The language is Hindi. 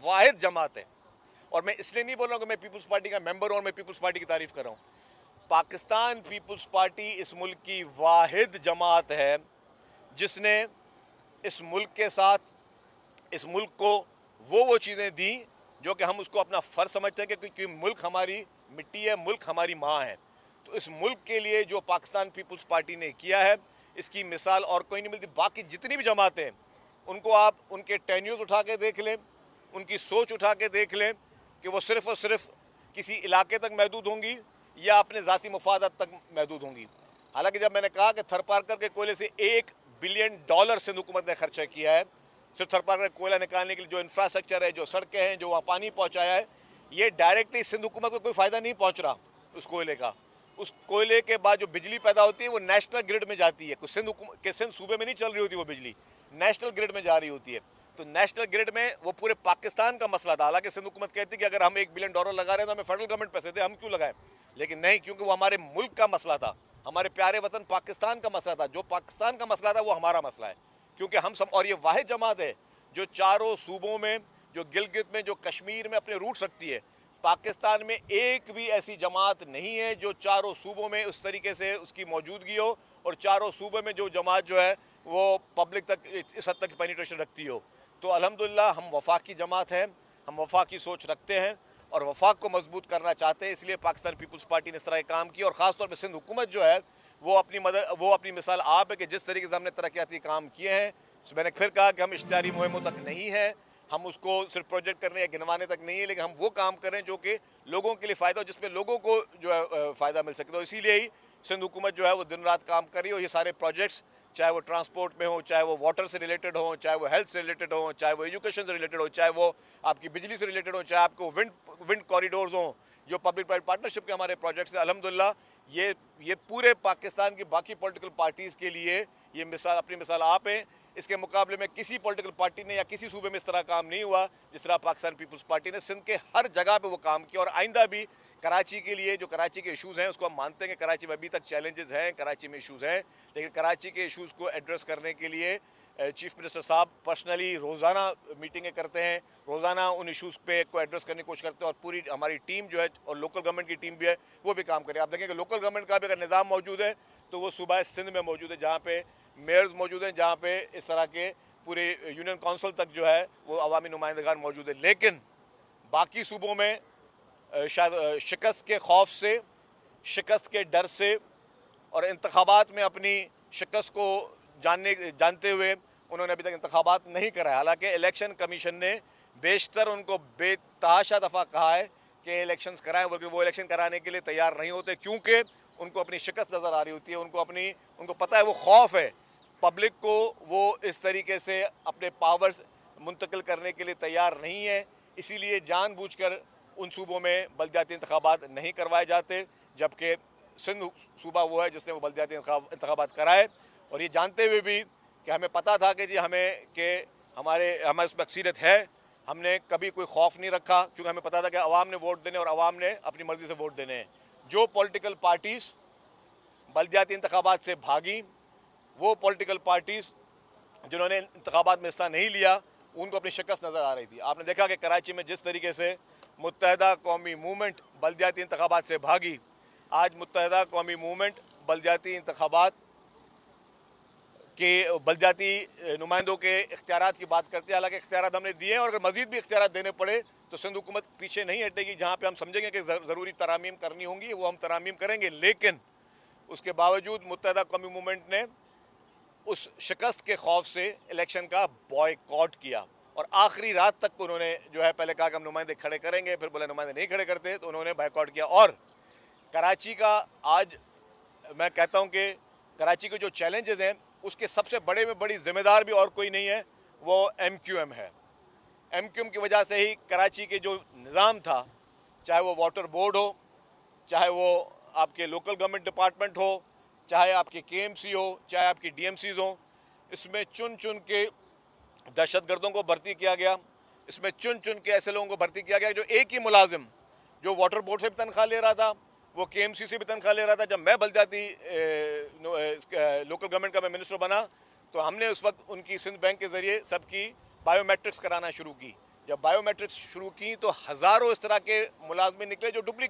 वाहिद जमात है। और मैं इसलिए नहीं बोल रहा हूँ कि मैं पीपल्स पार्टी का मेंबर हूँ और मैं पीपल्स पार्टी की तारीफ कर रहा हूँ। पाकिस्तान पीपल्स पार्टी इस मुल्क की वाहिद जमात है जिसने इस मुल्क के साथ, इस मुल्क को वो चीज़ें दी जो कि हम उसको अपना फ़र्ज समझते हैं, क्योंकि मुल्क हमारी मिट्टी है, मुल्क हमारी माँ है। तो इस मुल्क के लिए जो पाकिस्तान पीपल्स पार्टी ने किया है, इसकी मिसाल और कोई नहीं मिलती। बाकी जितनी भी जमातें हैं उनको आप उनके टेन्यूर्स उठा के देख लें, उनकी सोच उठा के देख लें कि वो सिर्फ़ और सिर्फ किसी इलाके तक महदूद होंगी या अपने ज़ाती मुफादात तक महदूद होंगी। हालांकि जब मैंने कहा कि थरपारकर के कोयले से $1 बिलियन सिंध हुकूमत ने खर्चा किया है, सिर्फ थरपारकर कोयला निकालने के लिए जो इंफ्रास्ट्रक्चर है, जो सड़कें हैं, जो वहाँ पानी पहुँचाया है, ये डायरेक्टली सिंध हुकूमत को कोई फ़ायदा नहीं पहुँच रहा उस कोयले का। उस कोयले के बाद जो बिजली पैदा होती है वो नेशनल ग्रिड में जाती है। कुछ सिंध सूबे में नहीं चल रही होती वो बिजली, नेशनल ग्रिड में जा रही होती है। तो नेशनल ग्रिड में वो पूरे पाकिस्तान का मसला था। हालांकि सिंध हुकूमत कहती है कि अगर हम $1 बिलियन लगा रहे हैं तो हमें फेडरल गवर्नमेंट पैसे दे, हम क्यों लगाएं। लेकिन नहीं, क्योंकि वो हमारे मुल्क का मसला था, हमारे प्यारे वतन पाकिस्तान का मसला था। जो पाकिस्तान का मसला था वो हमारा मसला है, क्योंकि हम सब, और ये वाहिद जमात है जो चारों सूबों में, जो गिलगित में, जो कश्मीर में अपने रूट्स रखती है। पाकिस्तान में एक भी ऐसी जमात नहीं है जो चारों सूबों में उस तरीके से उसकी मौजूदगी हो और चारों सूबे में जो जमात जो है वो पब्लिक तक इस हद तक पेनिट्रेशन रखती हो। तो अल्हम्दुलिल्लाह हम वफाक की जमात हैं, हम वफाक की सोच रखते हैं और वफाक को मजबूत करना चाहते हैं। इसलिए पाकिस्तान पीपल्स पार्टी ने इस तरह काम किया और ख़ास तौर पर सिंध हुकूमत जो है वो अपनी मिसाल आप है कि जिस तरीके से हमने तरक्याती काम किए हैं। मैंने फिर कहा कि हम इश्तिहारी मुहिमों तक नहीं हैं, हम उसको सिर्फ प्रोजेक्ट करने या गिनवाने तक नहीं है, लेकिन हम वो काम करें जो कि लोगों के लिए फ़ायदा हो, जिसमें लोगों को जो है फ़ायदा मिल सके। तो इसीलिए ही सिंध हुकूमत जो है वो दिन रात काम कर रही हो। ये सारे प्रोजेक्ट्स, चाहे वो ट्रांसपोर्ट में हो, चाहे वो वाटर से रिलेटेड हो, चाहे वो हेल्थ से रिलेटेड हो, चाहे वो एजुकेशन से रिलेटेड हो, चाहे वो आपकी बिजली से रिलेटेड हो, चाहे आपको विंड कॉरिडोर्स हों, जो पब्लिक प्राइवेट पार्टनरशिप के हमारे प्रोजेक्ट्स हैं। अल्हम्दुलिल्लाह ये पूरे पाकिस्तान की बाकी पॉलिटिकल पार्टीज़ के लिए ये मिसाल, अपनी मिसाल आप हैं। इसके मुकाबले में किसी पॉलिटिकल पार्टी ने या किसी सूबे में इस तरह काम नहीं हुआ जिस तरह पाकिस्तान पीपल्स पार्टी ने सिंध के हर जगह पे वो काम किया। और आइंदा भी कराची के लिए, जो कराची के इशूज़ हैं उसको हम मानते हैं कि कराची में अभी तक चैलेंजेस हैं, कराची में इशूज़ हैं, लेकिन कराची के इशूज़ को एड्रेस करने के लिए चीफ मिनिस्टर साहब पर्सनली रोज़ाना मीटिंगें करते हैं, रोज़ाना उन इशूज़ पे को एड्रेस करने की कोशिश करते हैं। और पूरी हमारी टीम जो है और लोकल गवर्नमेंट की टीम भी है वो भी काम करे। आप देखें कि लोकल गवर्नमेंट का भी अगर निज़ाम मौजूद है तो वो सूबा सिंध में मौजूद है, जहाँ पे मेयर्स मौजूद हैं, जहाँ पे इस तरह के पूरे यूनियन काउंसिल तक जो है वो अवामी नुमाइंदगान मौजूद है। लेकिन बाकी सूबों में शायद शिकस्त के खौफ से, शिकस्त के डर से और इंतखाबात में अपनी शिकस्त को जानते हुए उन्होंने अभी तक इंतखाबात नहीं कराए। हालांकि इलेक्शन कमीशन ने बेशतर उनको बेतहाशा दफ़ा कहा है कि इलेक्शंस कराएं, बल्कि वो इलेक्शन कराने के लिए तैयार नहीं होते, क्योंकि उनको अपनी शिकस्त नज़र आ रही होती है। उनको पता है, वो खौफ है पब्लिक को, वो इस तरीके से अपने पावर्स मुंतकिल करने के लिए तैयार नहीं है। इसीलिए जानबूझकर उन सूबों में बलदियाती इंतखाबात नहीं करवाए जाते, जबकि सिंध सूबा वो है जिसने वो बलदियाती इंतखाबात कराए। और ये जानते हुए भी कि हमें पता था कि जी हमारे उसमें अक्सीरियत है, हमने कभी कोई खौफ नहीं रखा, क्योंकि हमें पता था कि अवाम ने वोट देने और अवाम ने अपनी मर्ज़ी से वोट देने हैं। जो पॉलिटिकल पार्टीज़ बलदियाती इंतखाबात से भागी, वो पॉलिटिकल पार्टीज़ जिन्होंने इंतखाबात में हिस्सा नहीं लिया, उनको अपनी शिकस्त नज़र आ रही थी। आपने देखा कि कराची में जिस तरीके से मुत्तहदा कौमी मूवमेंट बलदियाती इंतखाबात से भागी, आज मुत्तहदा कौमी मूवमेंट बलदियाती इंतखाबात के बलदियाती नुमाइंदों के इख्तियारात की बात करते हैं। हालांकि इख्तियारात हमने दिए हैं और अगर मज़ीद भी इख्तियारात देने पड़े तो सिंध हुकूमत पीछे नहीं हटेगी। जहाँ पे हम समझेंगे कि ज़रूरी तरामीम करनी होंगी वो हम तरामीम करेंगे। लेकिन उसके बावजूद मुत्तहदा कौमी मूवमेंट ने उस शिकस्त के खौफ से इलेक्शन का बॉयकॉट किया और आखिरी रात तक उन्होंने जो है पहले कहा कि हम नुमाइंदे खड़े करेंगे, फिर बोले नुमाइंदे नहीं खड़े करते, तो उन्होंने बॉयकॉट किया। और कराची का आज मैं कहता हूँ कि कराची के जो चैलेंजेस हैं उसके सबसे बड़े में बड़ी जिम्मेदार भी और कोई नहीं है, वो MQM है। MQM की वजह से ही कराची के जो निज़ाम था, चाहे वो वाटर बोर्ड हो, चाहे वो आपके लोकल गवर्नमेंट डिपार्टमेंट हो, चाहे आपके KMC हो, चाहे आपकी DMCs हो, इसमें चुन चुन के दहशतगर्दों को भर्ती किया गया। इसमें चुन चुन के ऐसे लोगों को भर्ती किया गया जो एक ही मुलाजिम जो वाटर बोर्ड से भी तनख्वाह ले रहा था, वो KMC से भी तनख्वाह ले रहा था। जब मैं बलदियाती लोकल गवर्नमेंट का मैं मिनिस्टर बना तो हमने उस वक्त उनकी सिंध बैंक के ज़रिए सबकी बायोमेट्रिक्स कराना शुरू की, जब बायोमेट्रिक्स शुरू की तो हज़ारों इस तरह के मुलाजमिन निकले जो डुप्लीकेट